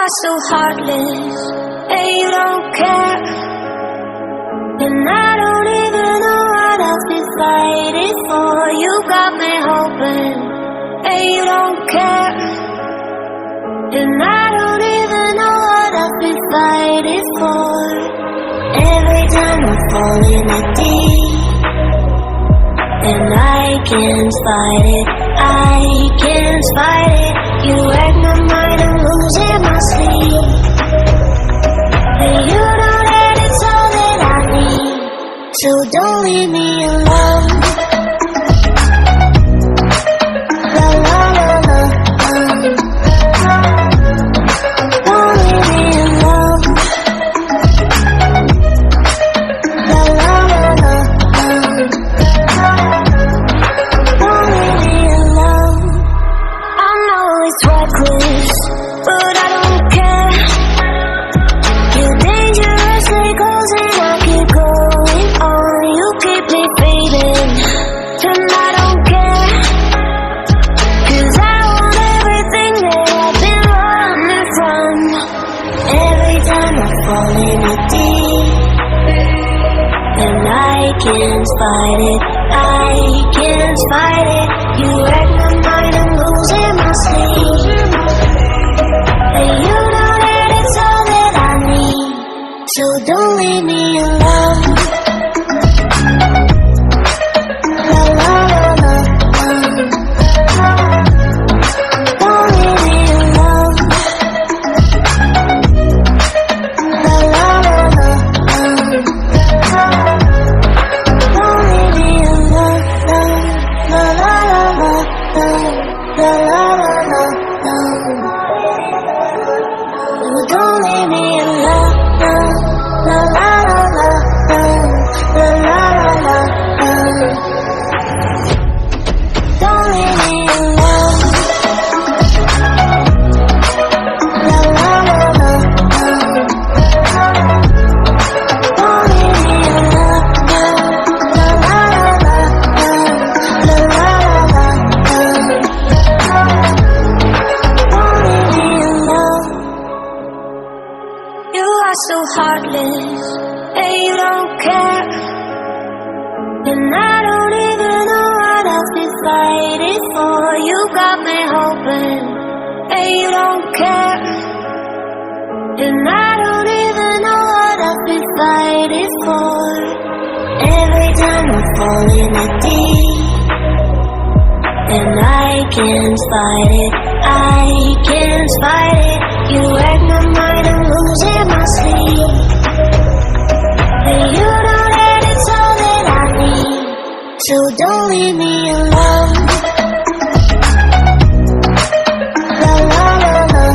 are so heartless, and you don't care. And I don't even know what I've been fighting for. You got me hoping, and you don't care. And I don't even know what I've been fighting for. Every time I fall in the deep, and I can't fight it, I can't fight it. You wreck my mind, I'm losing my sleep. And you know that it's all that I need, so don't leave me alone. La la la la, don't leave me alone. La la la la, don't leave me alone. I know it's reckless, but I don't care. You're dangerously close and I keep going on. You keep me fading, and I don't care. 'Cause I want everything that I've been running from. Every time I fall in the deep, and I can't fight it, I can't fight it. You wreck my mind, I'm losing my sleep. And you know that it's all that I need, so don't leave me alone. La la la la, don't leave me alone. La la la la, don't leave me alone. La la la la, la la la la, don't leave me alone. La la la la, la la la la, don't leave me alone. La la la la, don't leave me alone. La la la la, la la la la, don't leave me alone. You are so heartless, and you don't care. And I don't even know what I've been fighting for. You got me hoping, and you don't care. And I don't even know what I've been fighting for. Every time I fall in the deep, and I can't fight it, I can't fight it. You wreck my mind, I'm losing my sleep. And you know that it's all that I need, so don't leave me alone. La la la la,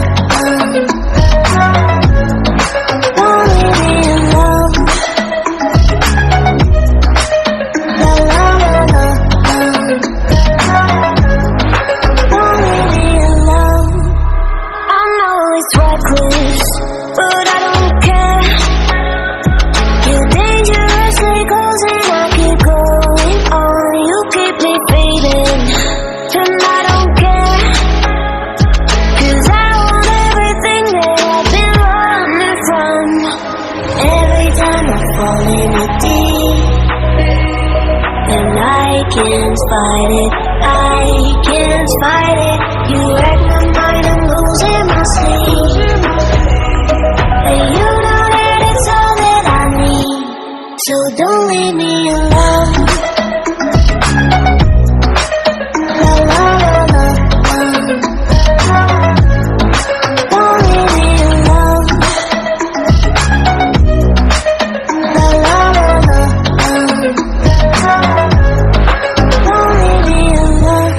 don't leave me alone. La la la la, don't leave me alone. I know it's reckless, but I don't care. You're dangerously close and I keep going on. You keep me fading, and I don't care. 'Cause I want everything that I've been running from. Every time I fall in the deep, and I can't fight it, I can't fight it. You wreck my mind, I'm losing my sleep. And you know that it's all that I need, so don't leave me alone. La la la la, don't leave me alone. La la la la, don't leave me alone.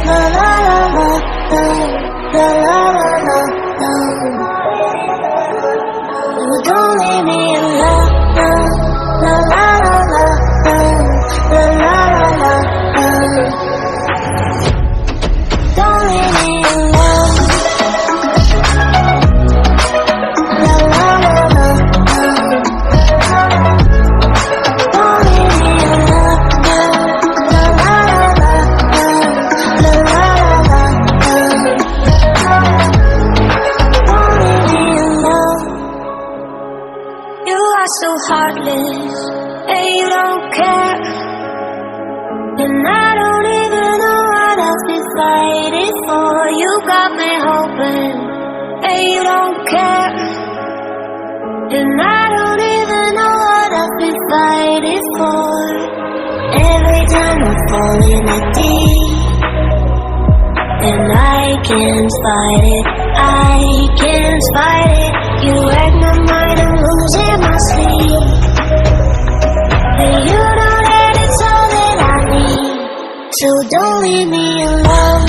La la la la. heartless, and you don't care. And I don't even know what else to fight it for. You got me hoping, and you don't care. And I don't even know what else to fight it for. Every time I fall in a deep, and I can't fight it, I can't fight it. You wreck my mind, I'm losing my sleep. And you know that it's all that I need, so don't leave me alone.